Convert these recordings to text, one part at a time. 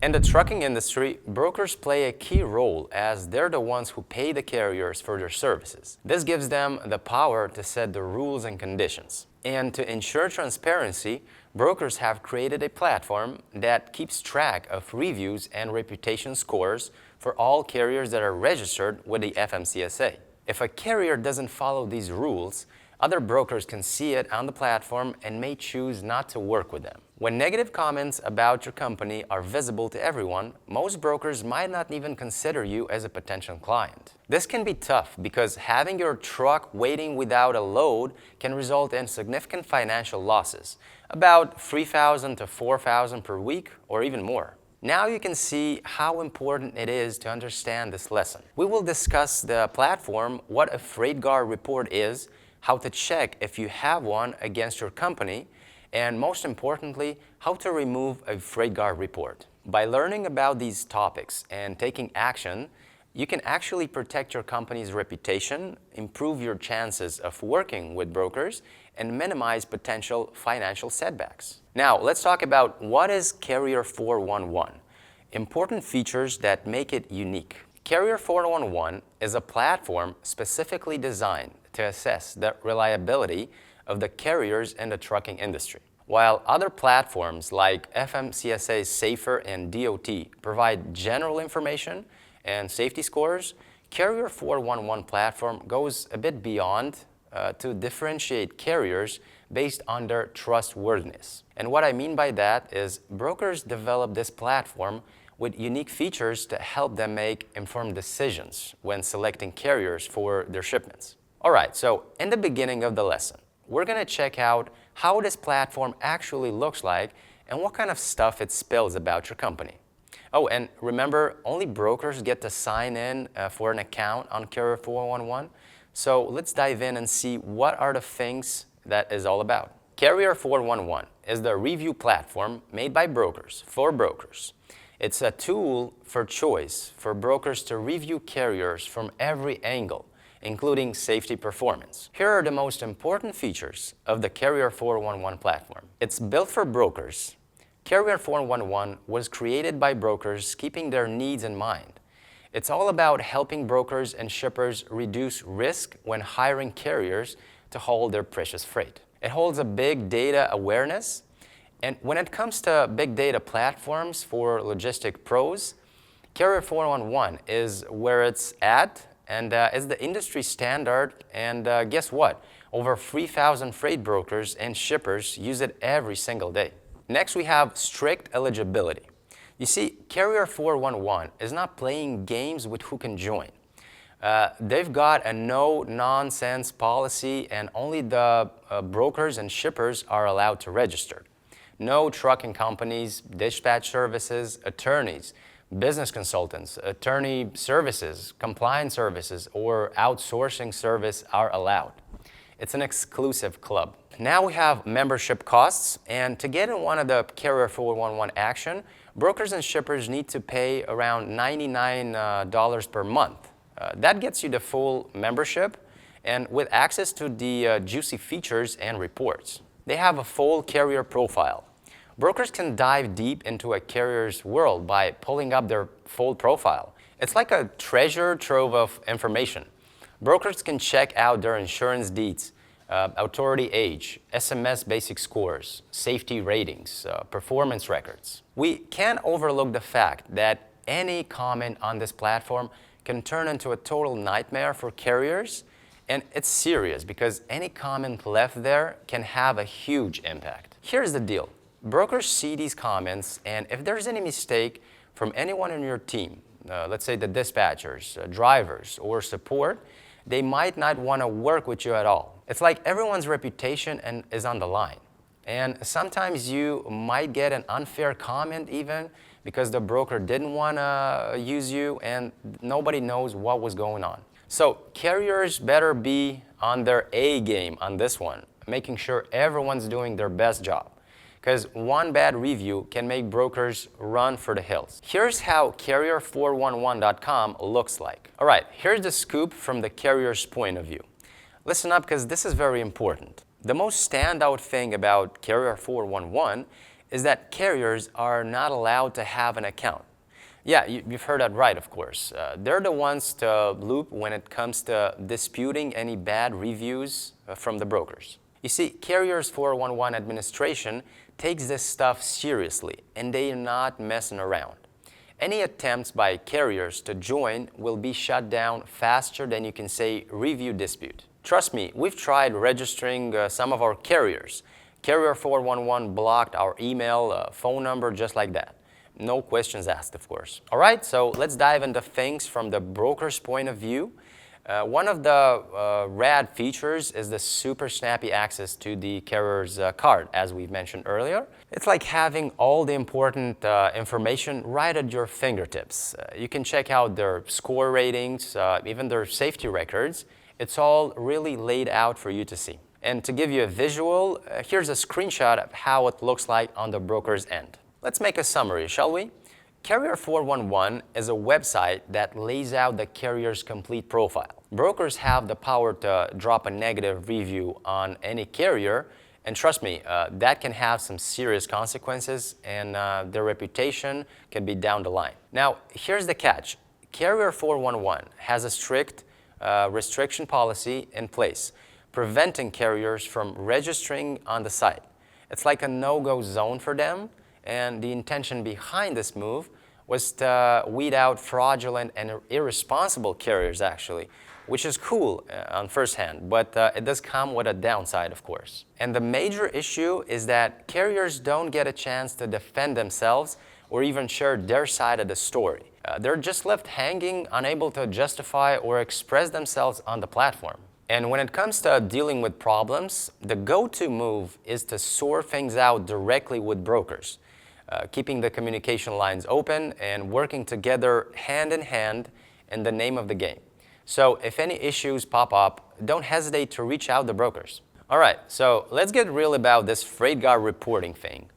In the trucking industry, brokers play a key role as they're the ones who pay the carriers for their services. This gives them the power to set the rules and conditions. And to ensure transparency, brokers have created a platform that keeps track of reviews and reputation scores for all carriers that are registered with the FMCSA. If a carrier doesn't follow these rules, other brokers can see it on the platform and may choose not to work with them. When negative comments about your company are visible to everyone, most brokers might not even consider you as a potential client. This can be tough because having your truck waiting without a load can result in significant financial losses, about $3,000 to $4,000 per week or even more. Now you can see how important it is to understand this lesson. We will discuss the platform, what a freight guard report is, how to check if you have one against your company, and most importantly, how to remove a freight guard report. By learning about these topics and taking action, you can actually protect your company's reputation, improve your chances of working with brokers, and minimize potential financial setbacks. Now, let's talk about what is Carrier411. Important features that make it unique. Carrier411 is a platform specifically designed to assess the reliability of the carriers in the trucking industry. While other platforms like FMCSA Safer and DOT provide general information and safety scores, Carrier411 platform goes a bit beyond to differentiate carriers based on their trustworthiness. And what I mean by that is brokers develop this platform with unique features to help them make informed decisions when selecting carriers for their shipments. All right, so in the beginning of the lesson, we're going to check out how this platform actually looks like and what kind of stuff it spills about your company. Oh, and remember, only brokers get to sign in for an account on Carrier411. So let's dive in and see what are the things that is all about. Carrier411 is the review platform made by brokers for brokers. It's a tool for choice for brokers to review carriers from every angle, including safety performance. Here are the most important features of the Carrier411 platform. It's built for brokers. Carrier411 was created by brokers keeping their needs in mind. It's all about helping brokers and shippers reduce risk when hiring carriers to haul their precious freight. It holds a big data awareness. And when it comes to big data platforms for logistic pros, Carrier411 is where it's at and is the industry standard. And guess what? Over 3,000 freight brokers and shippers use it every single day. Next, we have strict eligibility. You see, Carrier411 is not playing games with who can join. They've got a no-nonsense policy, and only the brokers and shippers are allowed to register. No trucking companies, dispatch services, attorneys, business consultants, attorney services, compliance services, or outsourcing service are allowed. It's an exclusive club. Now we have membership costs, and to get in one of the Carrier411 action, brokers and shippers need to pay around $99 per month. That gets you the full membership and with access to the juicy features and reports. They have a full carrier profile. Brokers can dive deep into a carrier's world by pulling up their full profile. It's like a treasure trove of information. Brokers can check out their insurance deeds, authority age, SMS basic scores, safety ratings, performance records. We can't overlook the fact that any comment on this platform can turn into a total nightmare for carriers, and it's serious because any comment left there can have a huge impact. Here's the deal. Brokers see these comments, and if there's any mistake from anyone in your team, let's say the dispatchers, drivers, or support, they might not want to work with you at all. It's like everyone's reputation is on the line. And sometimes you might get an unfair comment even because the broker didn't want to use you and nobody knows what was going on. So carriers better be on their A game on this one, making sure everyone's doing their best job. Because one bad review can make brokers run for the hills. Here's how Carrier411.com looks like. All right, here's the scoop from the carrier's point of view. Listen up because this is very important. The most standout thing about Carrier411 is that carriers are not allowed to have an account. Yeah, you've heard that right, of course. They're the ones to loop when it comes to disputing any bad reviews from the brokers. You see, Carrier411 administration takes this stuff seriously, and they are not messing around. Any attempts by carriers to join will be shut down faster than you can say review dispute. Trust me, we've tried registering some of our carriers. Carrier411 blocked our email, phone number, just like that. No questions asked, of course. All right, so let's dive into things from the broker's point of view. One of the rad features is the super snappy access to the carrier's card, as we mentioned earlier. It's like having all the important information right at your fingertips. You can check out their score ratings, even their safety records. It's all really laid out for you to see. And to give you a visual, here's a screenshot of how it looks like on the broker's end. Let's make a summary, shall we? Carrier411 is a website that lays out the carrier's complete profile. Brokers have the power to drop a negative review on any carrier, and trust me, that can have some serious consequences, and their reputation can be down the line. Now, here's the catch. Carrier411 has a strict restriction policy in place, preventing carriers from registering on the site. It's like a no-go zone for them, and the intention behind this move was to weed out fraudulent and irresponsible carriers, actually, which is cool on first hand, but it does come with a downside, of course. And the major issue is that carriers don't get a chance to defend themselves or even share their side of the story. They're just left hanging, unable to justify or express themselves on the platform. And when it comes to dealing with problems, the go-to move is to sort things out directly with brokers, keeping the communication lines open and working together hand in hand in the name of the game. So if any issues pop up, don't hesitate to reach out to brokers. All right, so let's get real about this FreightGuard reporting thing.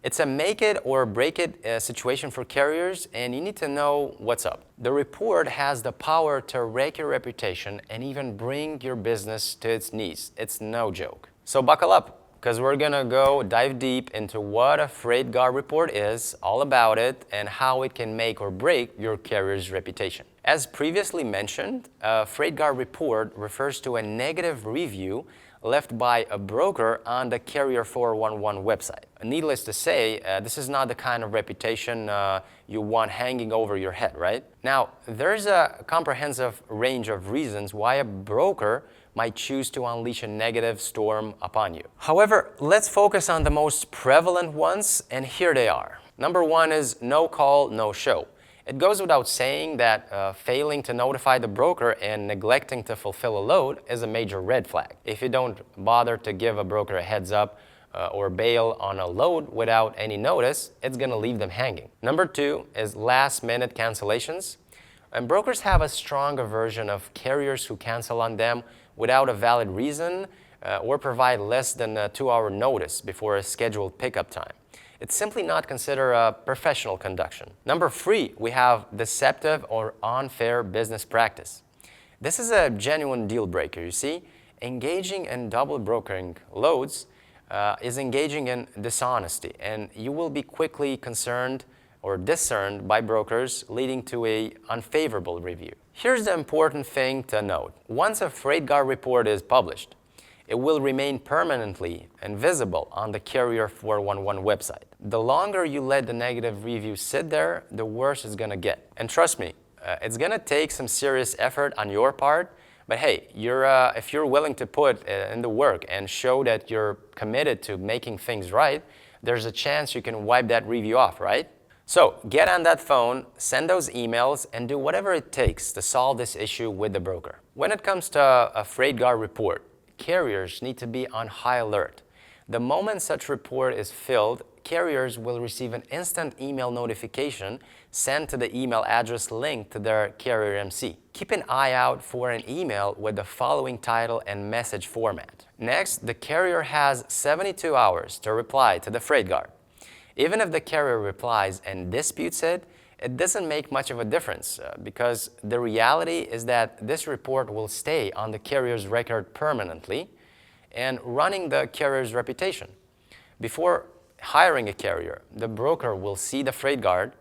It's a make it or break it situation for carriers, and you need to know what's up. The report has the power to wreck your reputation and even bring your business to its knees. It's no joke. So buckle up, because we're gonna go dive deep into what a FreightGuard report is, all about it, and how it can make or break your carrier's reputation. As previously mentioned, a FreightGuard report refers to a negative review left by a broker on the Carrier411 website. Needless to say, this is not the kind of reputation you want hanging over your head, right? Now, there's a comprehensive range of reasons why a broker might choose to unleash a negative storm upon you. However, let's focus on the most prevalent ones, and here they are. Number one is no call, no show. It goes without saying that failing to notify the broker and neglecting to fulfill a load is a major red flag. If you don't bother to give a broker a heads up or bail on a load without any notice, it's going to leave them hanging. Number two is last-minute cancellations. And brokers have a strong aversion of carriers who cancel on them without a valid reason or provide less than a 2-hour notice before a scheduled pickup time. It's simply not considered a professional conduction. Number three, we have deceptive or unfair business practice. This is a genuine deal breaker, you see. Engaging in double brokering loads is engaging in dishonesty, and you will be quickly concerned or discerned by brokers, leading to an unfavorable review. Here's the important thing to note. Once a FreightGuard report is published, it will remain permanently invisible on the Carrier411 website. The longer you let the negative review sit there, the worse it's gonna get. And trust me, it's gonna take some serious effort on your part, but hey, if you're willing to put in the work and show that you're committed to making things right, there's a chance you can wipe that review off, right? So get on that phone, send those emails, and do whatever it takes to solve this issue with the broker. When it comes to a FreightGuard report, carriers need to be on high alert. The moment such report is filled, carriers will receive an instant email notification sent to the email address linked to their carrier MC. Keep an eye out for an email with the following title and message format. Next, the carrier has 72 hours to reply to the FreightGuard. Even if the carrier replies and disputes it, it doesn't make much of a difference because the reality is that this report will stay on the carrier's record permanently and running the carrier's reputation. Before hiring a carrier, the broker will see the freight guard,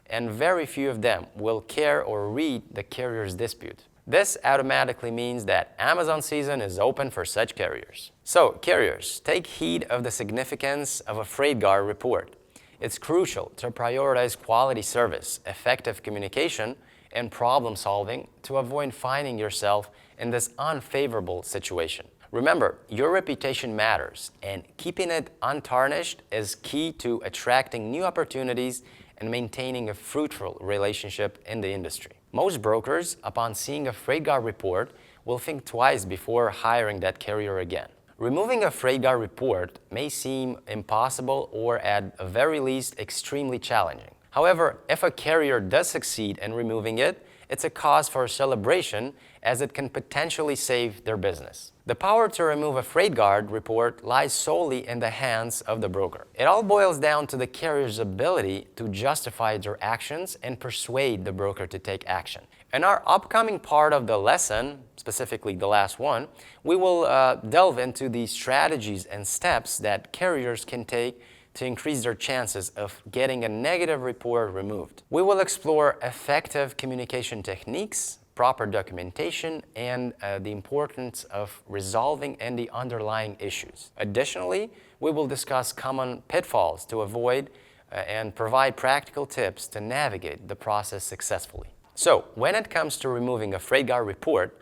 and very few of them will care or read the carrier's dispute. This automatically means that Amazon season is open for such carriers. So, carriers, take heed of the significance of a freight guard report. It's crucial to prioritize quality service, effective communication, and problem solving to avoid finding yourself in this unfavorable situation. Remember, your reputation matters, and keeping it untarnished is key to attracting new opportunities and maintaining a fruitful relationship in the industry. Most brokers, upon seeing a freight guard report, will think twice before hiring that carrier again. Removing a freight guard report may seem impossible or at the very least extremely challenging. However, if a carrier does succeed in removing it, it's a cause for celebration as it can potentially save their business. The power to remove a freight guard report lies solely in the hands of the broker. It all boils down to the carrier's ability to justify their actions and persuade the broker to take action. In our upcoming part of the lesson, specifically the last one, we will delve into the strategies and steps that carriers can take to increase their chances of getting a negative report removed. We will explore effective communication techniques, proper documentation, and the importance of resolving any underlying issues. Additionally, we will discuss common pitfalls to avoid and provide practical tips to navigate the process successfully. So, when it comes to removing a freight guard report,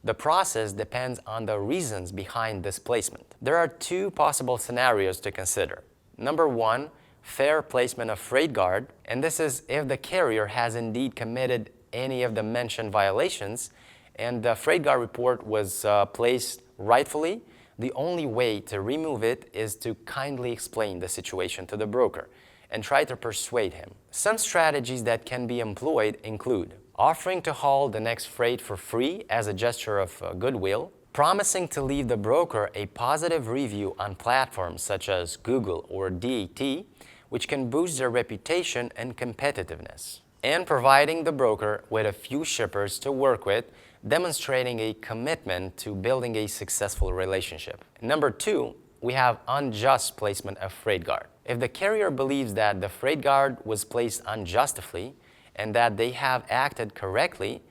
the process depends on the reasons behind this placement. There are two possible scenarios to consider. Number one, fair placement of freight guard, and this is if the carrier has indeed committed any of the mentioned violations and the freight guard report was placed rightfully. The only way to remove it is to kindly explain the situation to the broker and try to persuade him. Some strategies that can be employed include offering to haul the next freight for free as a gesture of goodwill, promising to leave the broker a positive review on platforms such as Google or DAT, which can boost their reputation and competitiveness, and providing the broker with a few shippers to work with, demonstrating a commitment to building a successful relationship. Number two, we have unjust placement of freight guard. If the carrier believes that the freight guard was placed unjustly and that they have acted correctly,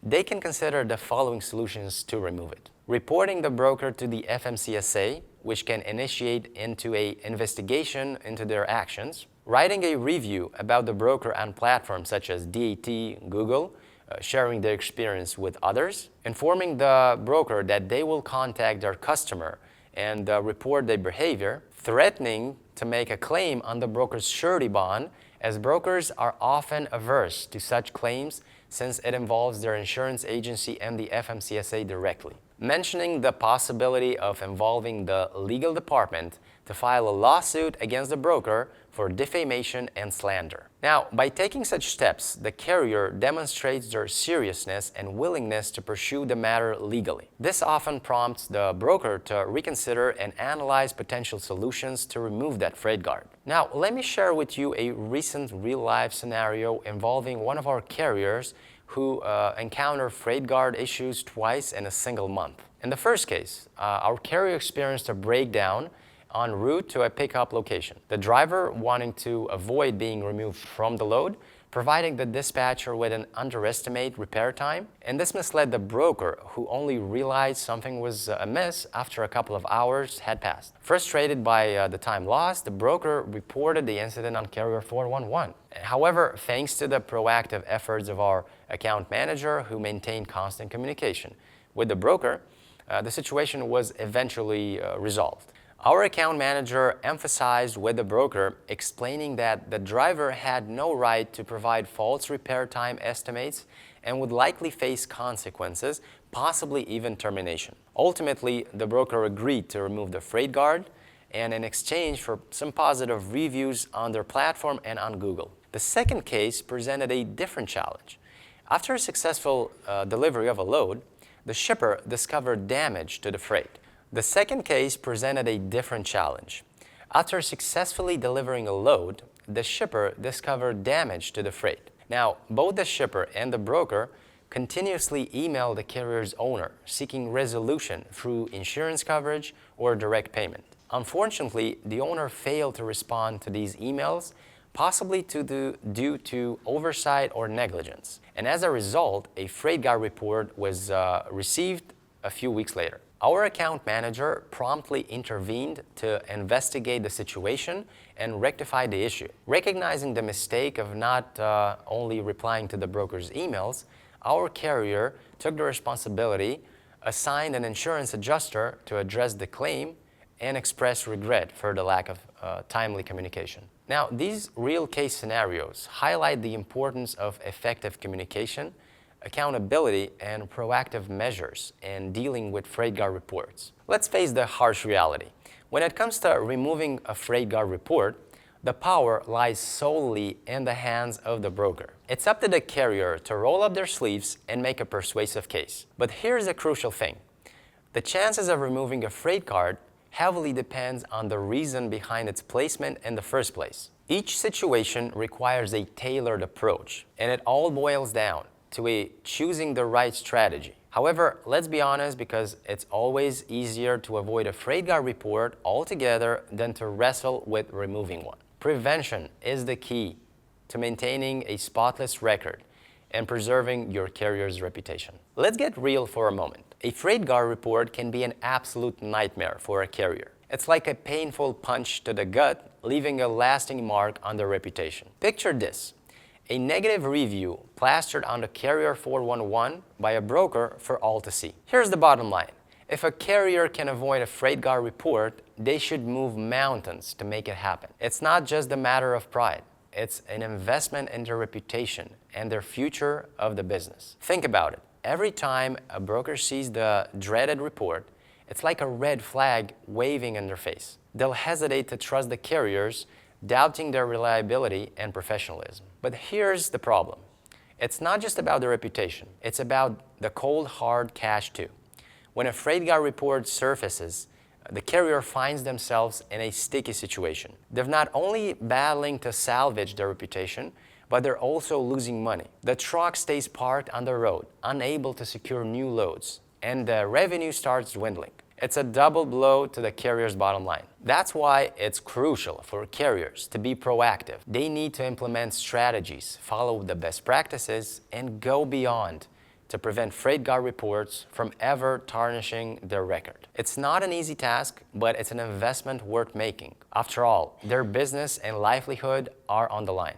they can consider the following solutions to remove it. Reporting the broker to the FMCSA, which can initiate into an investigation into their actions. Writing a review about the broker on platforms such as DAT, Google, sharing their experience with others. Informing the broker that they will contact their customer and report their behavior. Threatening to make a claim on the broker's surety bond, as brokers are often averse to such claims since it involves their insurance agency and the FMCSA directly. Mentioning the possibility of involving the legal department to file a lawsuit against the broker for defamation and slander. Now, by taking such steps, the carrier demonstrates their seriousness and willingness to pursue the matter legally. This often prompts the broker to reconsider and analyze potential solutions to remove that freight guard. Now, let me share with you a recent real-life scenario involving one of our carriers who encountered freight guard issues twice in a single month. In the first case, our carrier experienced a breakdown en route to a pickup location. The driver, wanting to avoid being removed from the load, providing the dispatcher with an underestimated repair time, and this misled the broker, who only realized something was amiss after a couple of hours had passed. Frustrated by the time lost, the broker reported the incident on Carrier411. However, thanks to the proactive efforts of our account manager, who maintained constant communication with the broker, the situation was eventually resolved. Our account manager emphasized with the broker, explaining that the driver had no right to provide false repair time estimates and would likely face consequences, possibly even termination. Ultimately, the broker agreed to remove the freight guard, and in exchange for some positive reviews on their platform and on Google. The second case presented a different challenge. After a successful delivery of a load, the shipper discovered damage to the freight. The second case presented a different challenge. After successfully delivering a load, the shipper discovered damage to the freight. Now, both the shipper and the broker continuously emailed the carrier's owner, seeking resolution through insurance coverage or direct payment. Unfortunately, the owner failed to respond to these emails, possibly due to oversight or negligence. And as a result, a freight guard report was received a few weeks later. Our account manager promptly intervened to investigate the situation and rectify the issue. Recognizing the mistake of not only replying to the broker's emails, our carrier took the responsibility, assigned an insurance adjuster to address the claim, and express regret for the lack of timely communication. Now, these real case scenarios highlight the importance of effective communication, accountability, and proactive measures in dealing with freight guard reports. Let's face the harsh reality. When it comes to removing a freight guard report, the power lies solely in the hands of the broker. It's up to the carrier to roll up their sleeves and make a persuasive case. But here's the crucial thing. The chances of removing a freight guard heavily depends on the reason behind its placement in the first place. Each situation requires a tailored approach, and it all boils down to choosing the right strategy. However, let's be honest, because it's always easier to avoid a freight guard report altogether than to wrestle with removing one. Prevention is the key to maintaining a spotless record and preserving your carrier's reputation. Let's get real for a moment. A freight guard report can be an absolute nightmare for a carrier. It's like a painful punch to the gut, leaving a lasting mark on their reputation. Picture this: a negative review plastered on the Carrier411 by a broker for all to see. Here's the bottom line. If a carrier can avoid a freight guard report, they should move mountains to make it happen. It's not just a matter of pride. It's an investment in their reputation and their future of the business. Think about it. Every time a broker sees the dreaded report, it's like a red flag waving in their face. They'll hesitate to trust the carriers, doubting their reliability and professionalism. But here's the problem. It's not just about the reputation. It's about the cold, hard cash too. When a freight guard report surfaces, the carrier finds themselves in a sticky situation. They're not only battling to salvage their reputation, but they're also losing money. The truck stays parked on the road, unable to secure new loads, and the revenue starts dwindling. It's a double blow to the carrier's bottom line. That's why it's crucial for carriers to be proactive. They need to implement strategies, follow the best practices, and go beyond to prevent freight guard reports from ever tarnishing their record. It's not an easy task, but it's an investment worth making. After all, their business and livelihood are on the line.